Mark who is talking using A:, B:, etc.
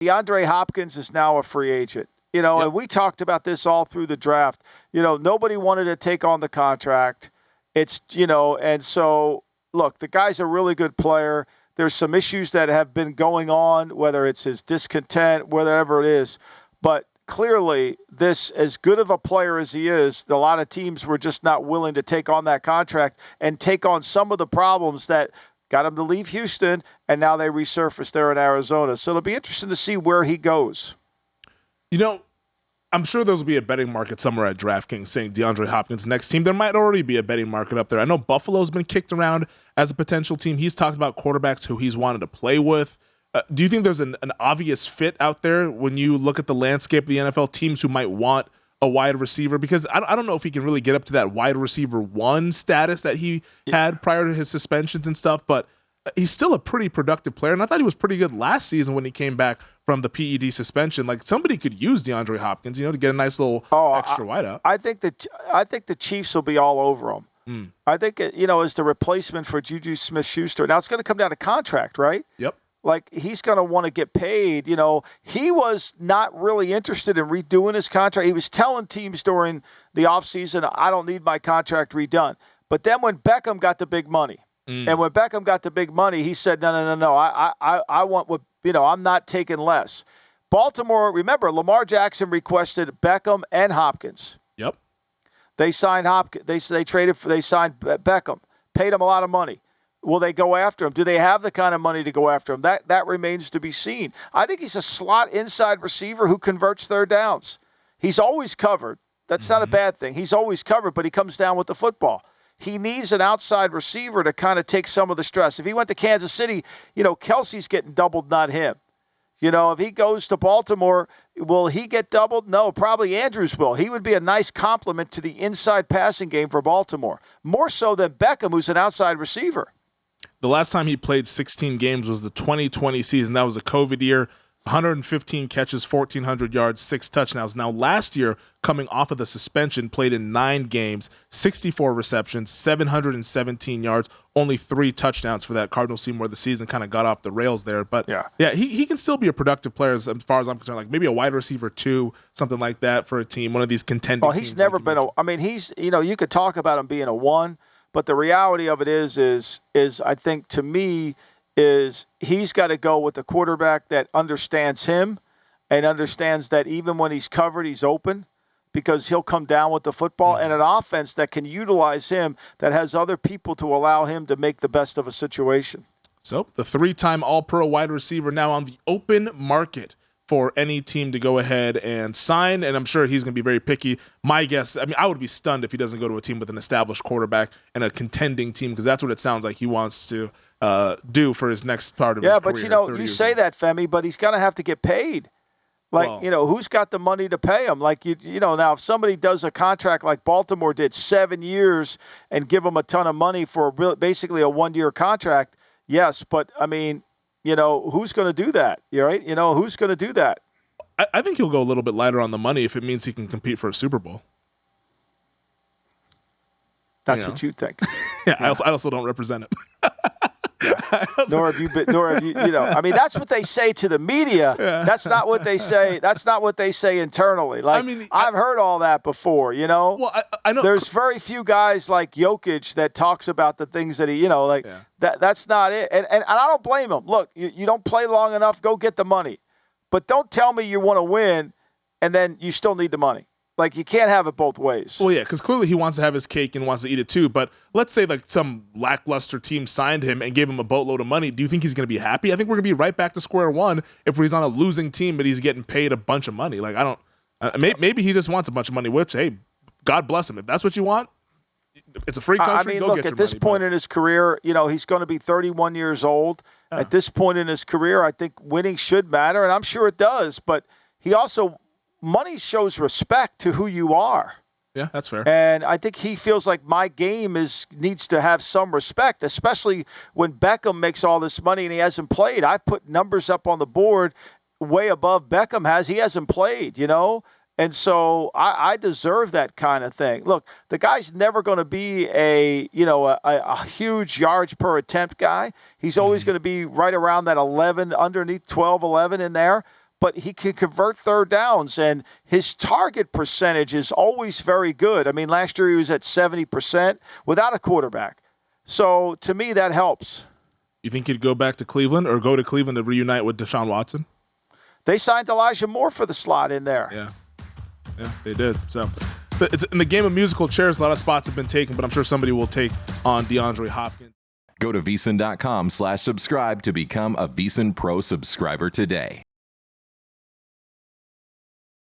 A: DeAndre Hopkins is now a free agent. And we talked about this all through the draft. Nobody wanted to take on the contract. It's, and so, look, the guy's a really good player. There's some issues that have been going on, whether it's his discontent, whatever it is. But clearly, this, as good of a player as he is, a lot of teams were just not willing to take on that contract and take on some of the problems that got him to leave Houston, and now they resurfaced there in Arizona. So it'll be interesting to see where he goes.
B: I'm sure there'll be a betting market somewhere at DraftKings saying DeAndre Hopkins next team. There might already be a betting market up there. I know Buffalo's been kicked around as a potential team. He's talked about quarterbacks who he's wanted to play with. Do you think there's an obvious fit out there when you look at the landscape of the NFL, teams who might want a wide receiver? Because I don't know if he can really get up to that wide receiver one status that he had prior to his suspensions and stuff, but he's still a pretty productive player, and I thought he was pretty good last season when he came back from the PED suspension. Like, somebody could use DeAndre Hopkins, to get a nice little extra wideout.
A: I think the Chiefs will be all over him. I think as the replacement for Juju Smith-Schuster. Now it's going to come down to contract, right?
B: Yep.
A: Like, he's going to want to get paid. He was not really interested in redoing his contract. He was telling teams during the offseason, I don't need my contract redone. But then when Beckham got the big money, and when Beckham got the big money, he said, no. I want what, I'm not taking less. Baltimore, remember, Lamar Jackson requested Beckham and Hopkins.
B: Yep. They
A: signed Hopkins. They signed Beckham, paid him a lot of money. Will they go after him? Do they have the kind of money to go after him? That remains to be seen. I think he's a slot inside receiver who converts third downs. He's always covered. That's not a bad thing. He's always covered, but he comes down with the football. He needs an outside receiver to kind of take some of the stress. If he went to Kansas City, Kelsey's getting doubled, not him. If he goes to Baltimore, will he get doubled? No, probably Andrews will. He would be a nice complement to the inside passing game for Baltimore, more so than Beckham, who's an outside receiver.
B: The last time he played 16 games was the 2020 season. That was a COVID year. 115 catches, 1,400 yards, 6 touchdowns. Now, last year, coming off of the suspension, played in 9 games, 64 receptions, 717 yards, only 3 touchdowns for that Cardinals team where the season kind of got off the rails there. But, he can still be a productive player as far as I'm concerned. Like, maybe a wide receiver 2, something like that for a team, one of these contending teams.
A: Well, he's never been he's, you could talk about him being a 1, but the reality of it is I think, to me, is he's got to go with the quarterback that understands him and understands that even when he's covered, he's open, because he'll come down with the football, and an offense that can utilize him, that has other people to allow him to make the best of a situation.
B: So the 3-time All-Pro wide receiver now on the open market for any team to go ahead and sign, and I'm sure he's going to be very picky. My guess, I would be stunned if he doesn't go to a team with an established quarterback and a contending team, because that's what it sounds like he wants to do for his next part of his career.
A: Yeah, but you say that, Femi, but he's going to have to get paid. Like, who's got the money to pay him? Like, now if somebody does a contract like Baltimore did, 7 years, and give him a ton of money for basically a 1-year contract, yes, but who's going to do that? Right? Who's going to do that?
B: I think he'll go a little bit lighter on the money if it means he can compete for a Super Bowl.
A: That's what you think.
B: Yeah, I also don't represent him.
A: Nor have you. That's what they say to the media. Yeah. That's not what they say. That's not what they say internally. Like, I've heard all that before. Well,
B: I know.
A: There's very few guys like Jokic that talks about the things that he. That's not it. And I don't blame him. Look, you don't play long enough. Go get the money, but don't tell me you want to win, and then you still need the money. Like, you can't have it both ways.
B: Well, yeah, because clearly he wants to have his cake and wants to eat it too. But let's say like some lackluster team signed him and gave him a boatload of money. Do you think he's going to be happy? I think we're going to be right back to square one if he's on a losing team, but he's getting paid a bunch of money. Like, maybe he just wants a bunch of money, which, hey, God bless him. If that's what you want, it's a free country. Go
A: look,
B: get your
A: at this
B: money,
A: point in his career, he's going to be 31 years old. At this point in his career, I think winning should matter, and I'm sure it does. But he also... money shows respect to who you are.
B: Yeah, that's fair.
A: And I think he feels like my game needs to have some respect, especially when Beckham makes all this money and he hasn't played. I put numbers up on the board way above Beckham has. He hasn't played, And so I deserve that kind of thing. Look, the guy's never going to be a huge yards per attempt guy. He's always going to be right around that 11, underneath 12, 11 in there. but he can convert third downs, and his target percentage is always very good. I mean, last year he was at 70% without a quarterback. So to me, that helps.
B: You think he'd go back to Cleveland or go to Cleveland to reunite with Deshaun Watson?
A: They signed Elijah Moore for the slot in there.
B: Yeah, they did. So it's in the game of musical chairs, a lot of spots have been taken, but I'm sure somebody will take on DeAndre Hopkins.
C: Go to VSiN.com/subscribe to become a VSiN Pro subscriber today.